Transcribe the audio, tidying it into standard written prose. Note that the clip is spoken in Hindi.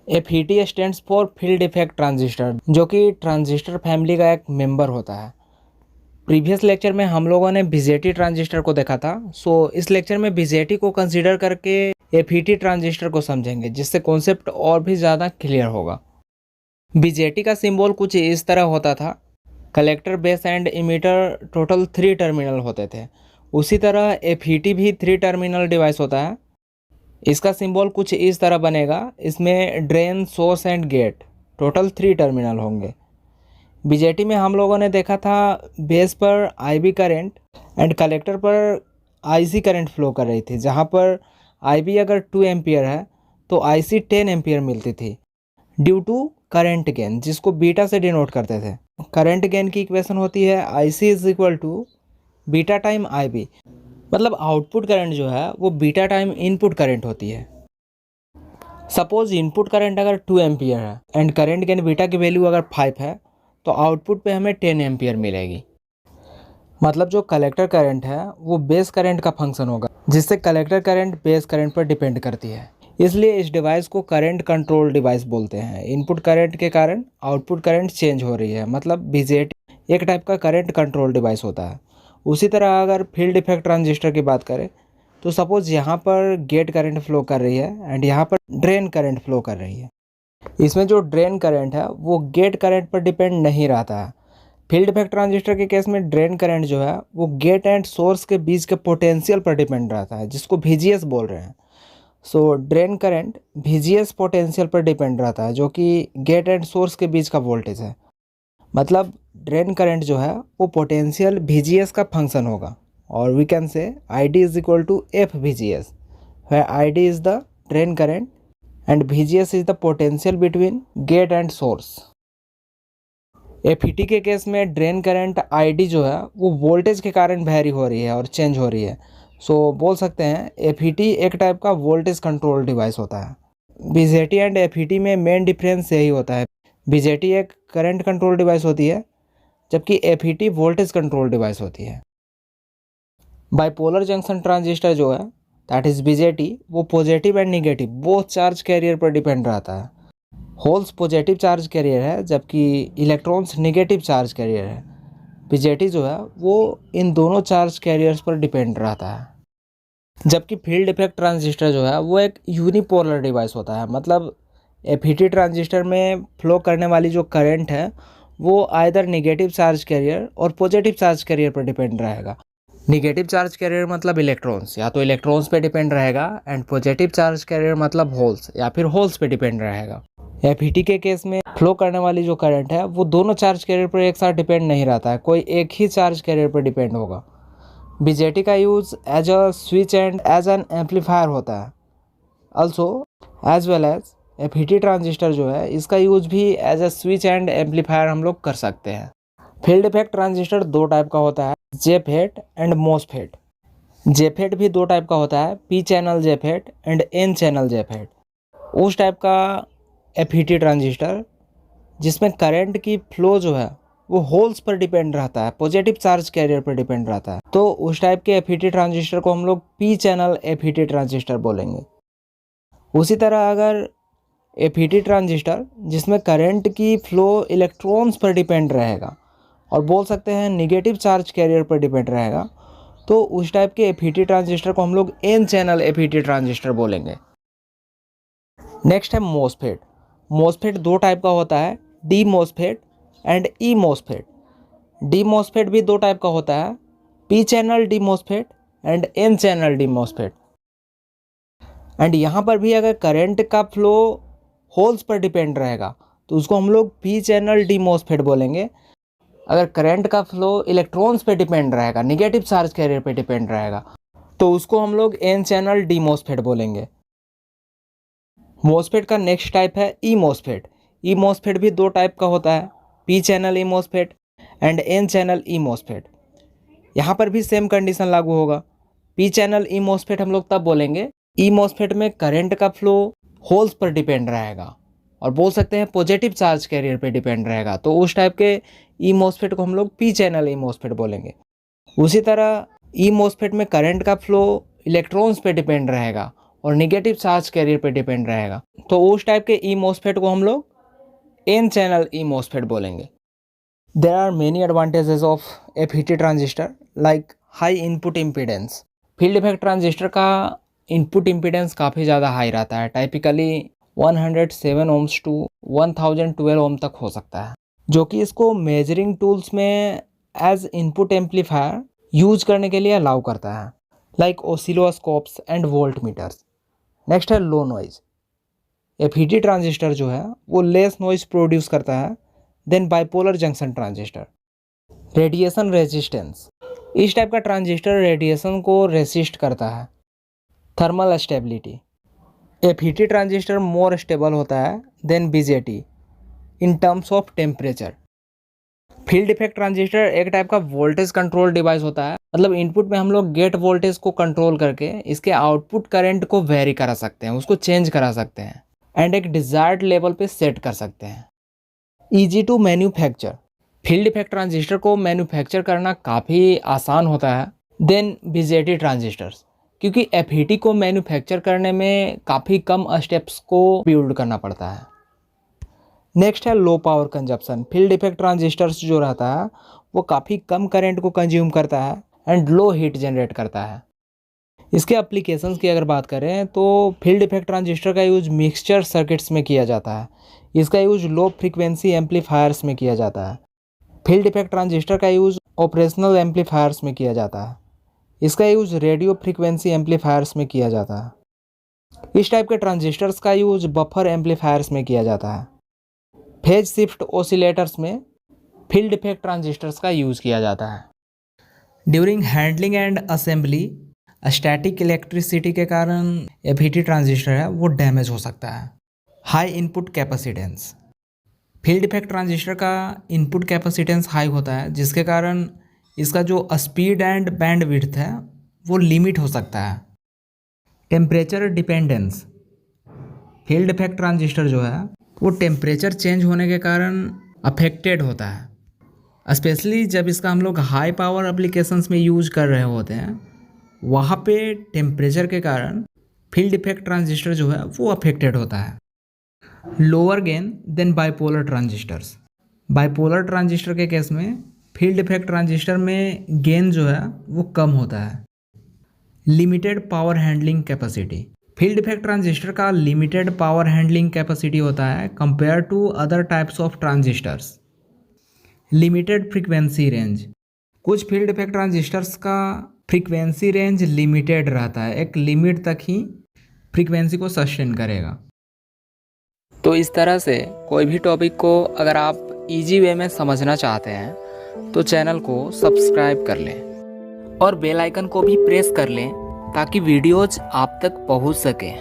FET stands for field effect transistor, जो कि ट्रांजिस्टर फैमिली का एक मेंबर होता है। प्रीवियस लेक्चर में हम लोगों ने BJT ट्रांजिस्टर को देखा था। इस लेक्चर में BJT को कंसीडर करके FET ट्रांजिस्टर को समझेंगे, जिससे कॉन्सेप्ट और भी ज़्यादा क्लियर होगा। BJT का सिंबल कुछ इस तरह होता था। Collector, base and emitter total 3 terminal होते थे। उसी तरह FET भी 3 टर्मिनल डिवाइस होता है। इसका सिंबल कुछ इस तरह बनेगा। इसमें drain, source and get total 3 terminal होंगे। BJT में हम लोगों ने देखा था बेस पर IB करंट एंड कलेक्टर पर IC करंट फ्लो कर रही थी, जहाँ पर IB अगर 2 एम्पियर है तो IC 10 एम्पियर मिलती थी ड्यू टू करंट गेन, जिसको बीटा से डिनोट करते थे। करंट गेन की इक्वेशन होती है IC is equal to beta time IB, मतलब आउटपुट करंट जो है वो बीटा टाइम इनपुट करंट होती है। सपोज इनपुट करंट अगर 2 एम्पियर है एंड करंट गेन बीटा की वैल्यू अगर 5 है तो आउटपुट पे हमें 10 एम्पियर मिलेगी। मतलब जो कलेक्टर करंट है वो बेस करंट का फंक्शन होगा, जिससे कलेक्टर करंट बेस करंट पर डिपेंड करती है। इसलिए इस डिवाइस को करंट कंट्रोल डिवाइस बोलते हैं। इनपुट करंट के कारण आउटपुट करंट चेंज हो रही है, मतलब BJT एक टाइप का करंट कंट्रोल डिवाइस होता है। उसी तरह अगर फील्ड इफेक्ट ट्रांजिस्टर की बात करें तो सपोज यहाँ पर गेट करंट फ्लो कर रही है एंड यहाँ पर ड्रेन करंट फ्लो कर रही है। इसमें जो ड्रेन करंट है वो गेट करंट पर डिपेंड नहीं रहता है। फील्ड इफेक्ट ट्रांजिस्टर के केस में ड्रेन करंट जो है वो गेट एंड सोर्स के बीच के पोटेंशियल पर डिपेंड रहता है, जिसको VGS बोल रहे हैं। ड्रेन करंट VGS पोटेंशियल पर डिपेंड रहता है, जो कि गेट एंड सोर्स के बीच का वोल्टेज है। मतलब ड्रेन करंट जो है वो पोटेंशियल VGS का फंक्शन होगा, और we can say ID is equal to FVGS, where ID is the drain current and VGS is the potential between gate and source। FET के केस में ड्रेन करंट ID जो है वो वोल्टेज के कारण वेरी हो रही है और चेंज हो रही है। बोल सकते हैं FET एक टाइप का वोल्टेज कंट्रोल डिवाइस होता है। BJT एंड FET में मेन डिफरेंस यही होता है। BJT एक करंट कंट्रोल डिवाइस होती है, जबकि FET वोल्टेज कंट्रोल डिवाइस होती है। बाइपोलर जंक्शन ट्रांजिस्टर जो है दैट इज BJT, वो positive and negative both charge carrier पर डिपेंड रहता है। होल्स पॉजिटिव चार्ज कैरियर है, जबकि इलेक्ट्रॉन्स निगेटिव चार्ज कैरियर है। BJT जो है वो इन दोनों चार्ज कैरियर्स पर डिपेंड रहता है। जबकि फील्ड इफेक्ट ट्रांजिस्टर जो है वो एक यूनिपोलर डिवाइस होता है। मतलब FET ट्रांजिस्टर में फ्लो करने वाली जो करंट है वो आइदर निगेटिव चार्ज कैरियर और पॉजिटिव चार्ज कैरियर पर डिपेंड रहेगा। निगेटिव चार्ज कैरियर मतलब इलेक्ट्रॉन्स, या तो इलेक्ट्रॉन्स पे डिपेंड रहेगा, एंड पॉजिटिव चार्ज कैरियर मतलब होल्स, या फिर होल्स पे डिपेंड रहेगा। FET के केस में फ्लो करने वाली जो करंट है वो दोनों चार्ज कैरियर पर एक साथ डिपेंड नहीं रहता है, कोई एक ही चार्ज कैरियर पर डिपेंड होगा। BJT का use as a switch and as an amplifier होता है। Also as well as FET transistor जो है इसका यूज़ भी as a switch and amplifier हम लोग कर सकते हैं। फील्ड इफेक्ट ट्रांजिस्टर 2 टाइप का होता है, JFET एंड MOSFET। JFET भी 2 टाइप का होता है, P channel JFET and N channel JFET। उस टाइप का FET ट्रांजिस्टर जिसमें करंट की फ्लो जो है वो होल्स पर डिपेंड रहता है, पॉजिटिव चार्ज कैरियर पर डिपेंड रहता है, तो उस टाइप के FET ट्रांजिस्टर को हम लोग P चैनल FET ट्रांजिस्टर बोलेंगे। उसी तरह अगर FET ट्रांजिस्टर जिसमें करंट की फ्लो इलेक्ट्रॉन्स पर डिपेंड रहेगा और बोल सकते हैं निगेटिव चार्ज कैरियर पर डिपेंड रहेगा, तो उस टाइप के FET ट्रांजिस्टर को हम लोग N चैनल FET ट्रांजिस्टर बोलेंगे। नेक्स्ट है MOSFET। MOSFET 2 टाइप का होता है, D MOSFET and E MOSFET। D MOSFET भी 2 टाइप का होता है, P channel D MOSFET and N channel D MOSFET। And यहाँ पर भी अगर करंट का फ्लो होल्स पर डिपेंड रहेगा तो उसको हम लोग P चैनल D MOSFET बोलेंगे। अगर करंट का फ्लो इलेक्ट्रॉन्स पे डिपेंड रहेगा, निगेटिव चार्ज कैरियर पे डिपेंड रहेगा, तो उसको हम लोग N चैनल D MOSFET बोलेंगे। MOSFET का नेक्स्ट टाइप है E MOSFET। E MOSFET भी 2 टाइप का होता है, P channel E MOSFET and N channel E MOSFET। यहाँ पर भी सेम कंडीशन लागू होगा। P चैनल E MOSFET हम लोग तब बोलेंगे E MOSFET में करंट का फ्लो होल्स पर डिपेंड रहेगा और बोल सकते हैं पॉजिटिव चार्ज कैरियर पे डिपेंड रहेगा, तो उस टाइप के E MOSFET को हम लोग P चैनल E MOSFEट बोलेंगे। उसी तरह E MOSFET में करंट का फ्लो इलेक्ट्रॉन्स पे डिपेंड रहेगा और निगेटिव चार्ज कैरियर पे डिपेंड रहेगा। तो उस टाइप के ई मॉसफेट को हम लोग एन चैनल ई मॉसफेट बोलेंगे। There are many advantages of FET transistor like high input impedance. Field effect transistor का इनपुट इम्पीडेंस काफ़ी ज़्यादा हाई रहता है, टाइपिकली 107 ओम्स टू 1012 ओम तक हो सकता है, जो कि इसको मेजरिंग टूल्स में एज इनपुट एम्पलीफायर यूज करने के लिए अलाउ करता है, like oscilloscopes and voltmeters. Next है लो नॉइज। एफईटी ट्रांजिस्टर जो है वो लेस नॉइज प्रोड्यूस करता है then bipolar junction transistor. Radiation resistance, इस टाइप का ट्रांजिस्टर रेडिएशन को रेसिस्ट करता है। Thermal stability, FET transistor more stable होता है then BJT in terms of temperature. Field effect transistor एक टाइप का वोल्टेज कंट्रोल डिवाइस होता है, मतलब इनपुट में हम लोग गेट वोल्टेज को कंट्रोल करके इसके आउटपुट करंट को वेरी करा सकते हैं, उसको चेंज करा सकते हैं एंड एक डिजायर्ड लेवल पे सेट कर सकते हैं। Easy to manufacture, field effect transistor को मैन्युफैक्चर करना काफ़ी आसान होता है देन बीजेटी ट्रांजिस्टर्स, क्योंकि एफईटी को मैन्युफैक्चर करने में काफ़ी कम स्टेप्स को बिल्ड करना पड़ता है। नेक्स्ट है low power consumption. Field effect transistors जो रहता है वो काफ़ी कम करंट को कंज्यूम करता है एंड लो हीट जनरेट करता है। इसके एप्लीकेशंस की अगर बात करें तो फील्ड इफेक्ट ट्रांजिस्टर का यूज मिक्सचर सर्किट्स में किया जाता है, इसका यूज लो फ्रीक्वेंसी एम्पलीफायर्स में किया जाता है। फील्ड इफेक्ट ट्रांजिस्टर का यूज ऑपरेशनल एम्पलीफायर्स में किया जाता है, इसका यूज रेडियो फ्रीक्वेंसी एम्पलीफायर्स में किया जाता है। इस टाइप के ट्रांजिस्टर्स का यूज बफर एम्पलीफायर्स में किया जाता है। फेज शिफ्ट ऑसिलेटर्स में फील्ड इफेक्ट ट्रांजिस्टर्स का यूज किया जाता है। During handling and assembly static electricity के कारण एफईटी ट्रांजिस्टर है वो डैमेज हो सकता है। High input capacitance, field effect transistor का इनपुट कैपेसिटेंस हाई होता है, जिसके कारण इसका जो स्पीड एंड बैंड विड्थ है वो लिमिट हो सकता है। Temperature dependence, field effect transistor जो है वो टेम्परेचर चेंज होने के कारण अफेक्टेड होता है, स्पेशली जब इसका हम लोग हाई पावर एप्लीकेशंस में यूज कर रहे होते हैं, वहाँ पे टेम्परेचर के कारण फील्ड इफेक्ट ट्रांजिस्टर जो है वो अफेक्टेड होता है। Lower gain then bipolar transistors, bipolar transistor के केस में फील्ड इफेक्ट ट्रांजिस्टर में गेन जो है वो कम होता है। Limited power handling capacity, field effect transistor का लिमिटेड पावर हैंडलिंग कैपेसिटी होता है compare to other types of transistors. Limited frequency range, कुछ फील्ड इफेक्ट ट्रांजिस्टर्स का फ्रीक्वेंसी रेंज लिमिटेड रहता है, एक लिमिट तक ही फ्रीक्वेंसी को सस्टेन करेगा। तो इस तरह से कोई भी टॉपिक को अगर आप इजी वे में समझना चाहते हैं तो चैनल को सब्सक्राइब कर लें और बेल आइकन को भी प्रेस कर लें ताकि वीडियोज आप तक पहुंच सकें।